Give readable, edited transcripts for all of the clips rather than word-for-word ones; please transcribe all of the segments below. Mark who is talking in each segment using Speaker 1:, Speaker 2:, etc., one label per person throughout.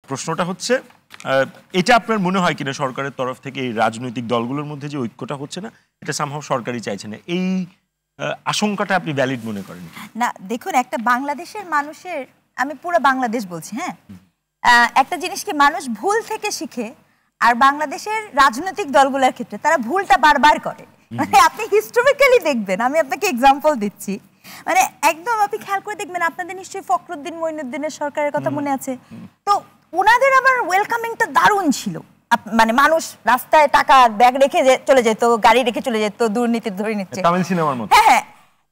Speaker 1: প্রশ্নটা হচ্ছে এটা আপনার মনে হয় কিনা সরকারের তরফ থেকে এই রাজনৈতিক দলগুলোর মধ্যে যে ঐক্যটা হচ্ছে না, এটা সামহাও সরকারই চাইছে না, এই আশঙ্কাটা আপনি ভ্যালিড মনে করেন?
Speaker 2: না দেখুন, একটা বাংলাদেশের মানুষের, আমি পুরো বাংলাদেশ বলছি, হ্যাঁ, একটা জিনিস কি মানুষ ভুল থেকে শিখে, আর বাংলাদেশের রাজনৈতিক দলগুলোর ক্ষেত্রে তারা ভুলটা বারবার করে। মানে আপনি হিস্টোরিক্যালি দেখবেন, আমি আপনাকে এক্সাম্পল দিচ্ছি, মানে একদম আপনি খেয়াল করে দেখবেন, আপনাদের নিশ্চয়ই ফখরুদ্দিন মঈনুদ্দিনের সরকারের কথা মনে আছে, তো ওনাদের আবার ওয়েলকামিংটা দারুণ ছিল। মানে মানুষ রাস্তায় টাকা ব্যাগ রেখে চলে যেত, গাড়ি রেখে চলে যেত, দুর্নীতি ধরে নিচ্ছে,
Speaker 1: তামিল সিনেমার মতো।
Speaker 2: হ্যাঁ হ্যাঁ,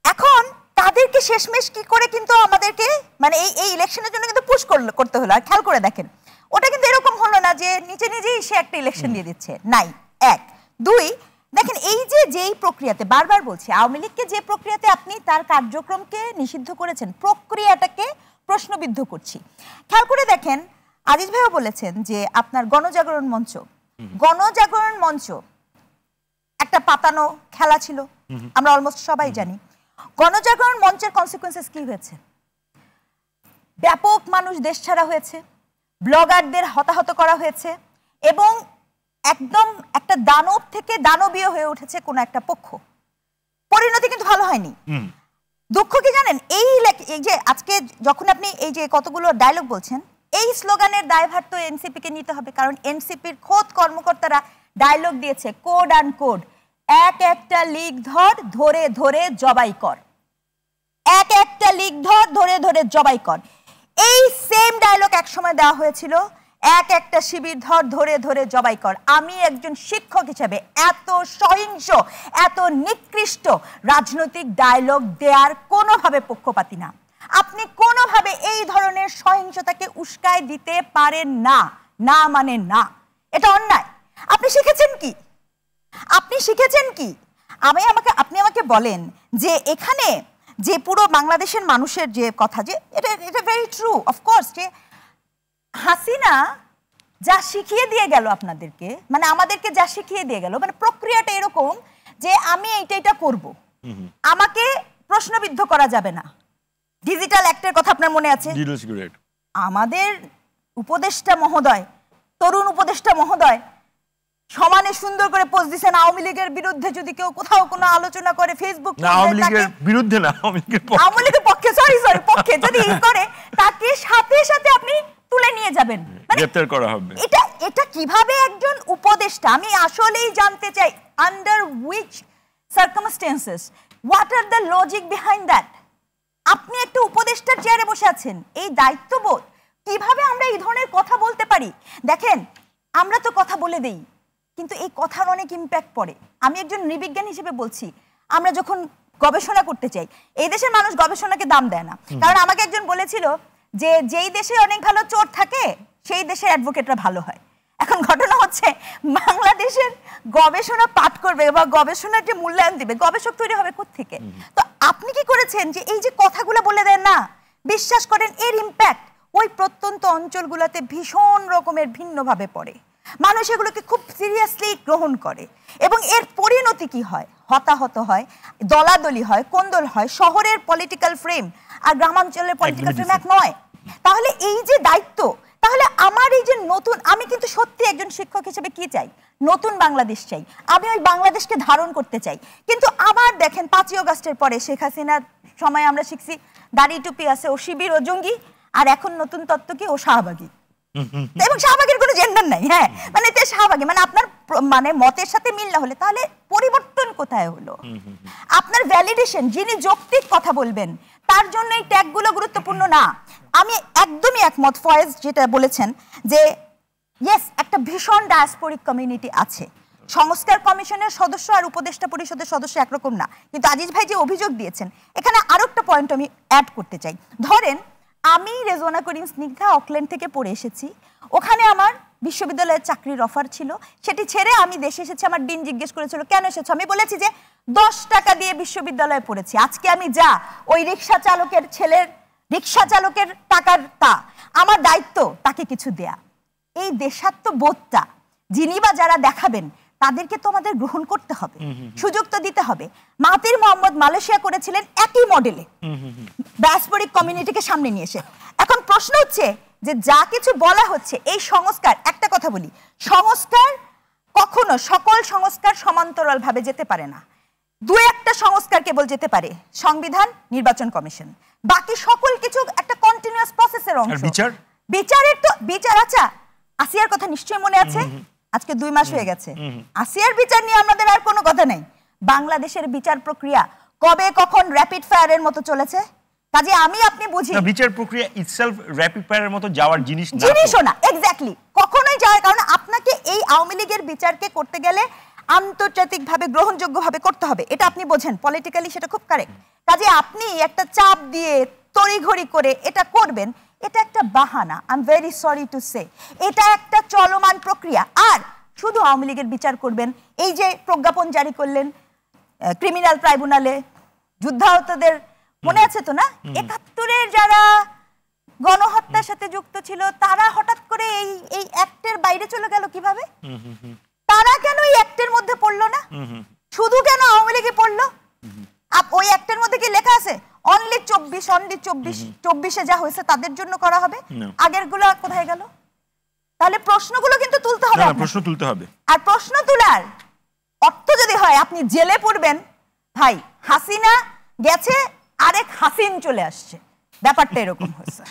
Speaker 2: এখন তাদেরকে শেষমেশ কি করে কিন্তু আমাদেরকে মানে এই ইলেকশনের জন্য কিন্তু পুশ করতে হলো। আর খেয়াল করে দেখেন, ওটা কিন্তু এরকম হলো না যে নিচে নিজেই সে একটা ইলেকশন দিয়ে দিচ্ছে, নাই। এক, দুই, দেখেন এই যেই প্রক্রিয়াতে, বারবার বলছি, আওয়ামী লীগকে যে প্রক্রিয়াতে আপনি তার কার্যক্রমকে নিষিদ্ধ করেছেন, প্রক্রিয়াটাকে প্রশ্নবিদ্ধ করছি। খেয়াল করে দেখেন, আজিজ ভাইও বলেছেন যে আপনার গণজাগরণ মঞ্চ একটা পাতানো খেলা ছিল, আমরা অলমোস্ট সবাই জানি। গণজাগরণ মঞ্চের কনসিকুয়েন্সেস কি হয়েছে? ব্যাপক মানুষ দেশ ছাড়া হয়েছে, ব্লগারদের হতাহত করা হয়েছে, এবং একদম একটা দানব থেকে দানবীয় হয়ে উঠেছে কোন একটা পক্ষ। পরিণতি কিন্তু ভালো হয়নি। দুঃখ কি জানেন, এই যে আজকে যখন আপনি এই যে কতগুলো ডায়লগ বলছেন, এই স্লোগানের দায়ভার তো এনসিপি কে নিতে হবে, কারণ এনসিপির খোদ কর্মকর্তারা ডায়লগ দিয়েছে, কোড অ্যান্ড কোড, এক একটা লিগ ধরে ধরে জবাই কর, এক একটা লিগ ধরে ধরে জবাই কর। এই সেম ডায়লগ একসময় দেওয়া হয়েছিল, এক একটা শিবির ধরে ধরে জবাই কর। আমি একজন শিক্ষক হিসেবে এত সহিংস, এত নিকৃষ্ট রাজনৈতিক ডায়লগ দেওয়ার কোনোভাবে পক্ষপাতী না। আপনি কোনোভাবে এই ধরনের সহিংসতাকে উস্কায় দিতে পারেন না, না মানে না, এটা অন্যায়। আপনি শিখেছেন কি? আপনি আমাকে বলেন যে এখানে যে পুরো বাংলাদেশের মানুষের যে কথা, যে এটা ভেরি ট্রু অফকোর্স, যে হাসিনা যা শিখিয়ে দিয়ে গেল আপনাদেরকে, মানে আমাদেরকে যা শিখিয়ে দিয়ে গেল, মানে প্রক্রিয়াটা এরকম যে আমি এইটা করব, আমাকে প্রশ্নবিদ্ধ করা যাবে না। ডিজিটাল অ্যাক্টের কথা আপনার মনে আছে? আমাদের উপদেষ্টা মহোদয়, তরুণ উপদেষ্টা মহোদয় সমানে সুন্দর করে পোস্ট দিয়েছেন, আওয়ামী লীগের বিরুদ্ধে যদি কেউ কোথাও কোনো আলোচনা করে ফেসবুক,
Speaker 1: আওয়ামী লীগের বিরুদ্ধে না, আওয়ামী লীগের
Speaker 2: পক্ষে, সরি পক্ষে যদি করে, তাকে সাথে সাথে আপনি তুলে নিয়ে যাবেন,
Speaker 1: গ্রেফতার করা হবে।
Speaker 2: এটা কিভাবে একজন উপদেষ্টা, আমি আসলেই জানতে চাই, under which circumstances, what are the logic behind that? আপনি একটা উপদেষ্টার চেয়ারে বসে আছেন, এই দায়িত্ববোধ, কিভাবে আমরা এই ধরনের কথা বলতে পারি? দেখেন, আমরা তো কথা বলে দেই, কিন্তু এই কথার অনেক ইম্প্যাক্ট পড়ে। আমি একজন নৃবিজ্ঞান হিসেবে বলছি, আমরা যখন গবেষণা করতে চাই, এই দেশের মানুষ গবেষণাকে দাম দেয় না। কারণ আমাকে একজন বলেছিল যে যেই দেশে অনেক ভালো চোর থাকে সেই দেশের অ্যাডভোকেটরা ভালো হয়। এখন ঘটনা হচ্ছে, বাংলাদেশের গবেষণা পাঠ করবে বা গবেষণার যে মূল্যায়ন দিবে, গবেষক তৈরি হবে কোত্থেকে? তো আপনি কি করেছেন যে এই যে কথাগুলো বলে দেন না, বিশ্বাস করেন এর ইম্প্যাক্ট ওই প্রত্যন্ত অঞ্চলগুলোতে ভীষণ রকমের ভিন্নভাবে পড়ে। মানুষ এগুলোকে খুব সিরিয়াসলি গ্রহণ করে, এবং এর পরিণতি কি হয়? হতাহত হয়, দলাদলি হয়, কোন্দল হয়। শহরের পলিটিক্যাল ফ্রেম আর গ্রামাঞ্চলের পলিটিক্যাল ফ্রেম এক নয়। তাহলে এই যে দায়িত্ব, তাহলে আমার এই যে নতুন, আমি কিন্তু সত্যি একজন শিক্ষক হিসেবে কি চাই? নতুন বাংলাদেশ চাই, আমি ওই বাংলাদেশকে ধারণ করতে চাই। কিন্তু আবার দেখেন 5ই আগস্টের পরে শেখ হাসিনার সময় আমরা শিখছি দাড়ি টুপি আছে, ও শিবির ও জঙ্গি, আর এখন নতুন তত্ত্ব কি, ও শাহবাগী। এবং শাহবাগের কোনো জেন্ডার নাই, হ্যাঁ, মানে এটা শাহবাগী, মানে আপনার মানে মতের সাথে মিল না হলে তাহলে পরিবর্তন কোথায় হলো? আপনার ভ্যালিডেশন, যিনি যৌক্তিক কথা বলবেন তার জন্য এই ট্যাগগুলো গুরুত্বপূর্ণ না। আমি একদমই একমত ফয়েজ যেটা বলেছেন, যে ইয়েস, একটা ভীষণ ডায়াসপোরিক কমিউনিটি আছে। সংস্কার কমিশনের সদস্য আর উপদেষ্টা পরিষদের সদস্য একরকম না। কিন্তু আজিজ ভাই যে অভিযোগ দিয়েছেন, এখানে আরো একটা পয়েন্ট আমি অ্যাড করতে চাই। ধরেন আমি রেজওয়ানা করিম স্নিগ্ধা অকল্যান্ড থেকে পড়ে এসেছি, ওখানে আমার বিশ্ববিদ্যালয়ের চাকরির অফার ছিল, সেটি ছেড়ে আমি দেশে এসেছি। আমার ডিন জিজ্ঞেস করেছিল কেন এসেছো, আমি বলেছি যে 10 টাকা দিয়ে বিশ্ববিদ্যালয়ে পড়েছি। আজকে আমি যা ওই রিক্সা চালকের ছেলের রিক্সা চালকের টাকার তা আমার দায়িত্ব তাকে কিছু দেয়া। এই দেশাত্মবোধটা যিনি বা যারা দেখাবেন তাদেরকে তো আমাদের গ্রহণ করতে হবে, সুযোগ তো দিতে হবে। মাহাতির মোহাম্মদ মালয়েশিয়া করেছিলেন একই মডেলে, ডায়াসপোরিক কমিউনিটিকে সামনে নিয়ে এসে। এখন প্রশ্ন হচ্ছে যে যা কিছু বলা হচ্ছে এই সংস্কার, একটা কথা বলি, সংস্কার কখনো সকল সংস্কার সমান্তরাল ভাবে যেতে পারে না। দু একটা সংস্কার কেবল যেতে পারে, সংবিধান, নির্বাচন কমিশন, বাকি সকল কিছু একটা কন্টিনিউয়াস প্রসেসের অংশ। বিচারের তো বিচার, আচ্ছা আসিয়ার কথা নিশ্চয়ই মনে আছে, আজকে 2 মাস হয়ে গেছে, আসিয়ার বিচার নিয়ে আমাদের আর কোনো কথা নেই। বাংলাদেশের বিচার প্রক্রিয়া কবে কখন র‍্যাপিড ফায়ারের মতো চলেছে, কাজে আমি আপনি বুঝি
Speaker 1: বিচার প্রক্রিয়া ইটসেলফ র‍্যাপিড ফায়ারের মতো যাওয়ার
Speaker 2: জিনিসও না, এক্স্যাক্টলি কখনোই যায়, কারণ আপনাকে এই আওয়ামী লীগের বিচারকে করতে গেলে আন্তর্জাতিকভাবে গ্রহণযোগ্যভাবে করতে হবে, এটা আপনি বোঝেন, পলিটিক্যালি সেটা খুব কারেক্ট। কাজে আপনি একটা চাপ দিয়ে তড়িঘড়ি করে এটা করবেন, এটা একটা বাহানা। I am very sorry to say, এটা একটা চলমান প্রক্রিয়া। আর শুধু আওয়ামী লীগের বিচার করবেন, এই যে প্রজ্ঞাপন জারি করলেন ক্রিমিনাল ট্রাইব্যুনালে যুদ্ধাহতদের, মনে আছে তো না, ৭১-এর যারা গণহত্যার সাথে যুক্ত ছিল তারা হঠাৎ করে এই অ্যাক্টের বাইরে চলে গেল কিভাবে? তারা কেন এই অ্যাক্টের মধ্যে পড়লো না? শুধু কেন আওয়ামী লীগে পড়লো? ওই অ্যাক্টের মধ্যে কি লেখা আছে অনলি 24 যা হয়েছে তাদের জন্য করা হবে, আগের গুলো কোথায় গেল? তাহলে প্রশ্নগুলো কিন্তু তুলতে হবে,
Speaker 1: প্রশ্ন তুলতে হবে। আর
Speaker 2: প্রশ্ন তোলার অর্থ যদি হয় আপনি জেলে পড়বেন, ভাই হাসিনা গেছে আরেক হাসিন চলে আসছে, ব্যাপারটা এরকম হচ্ছে।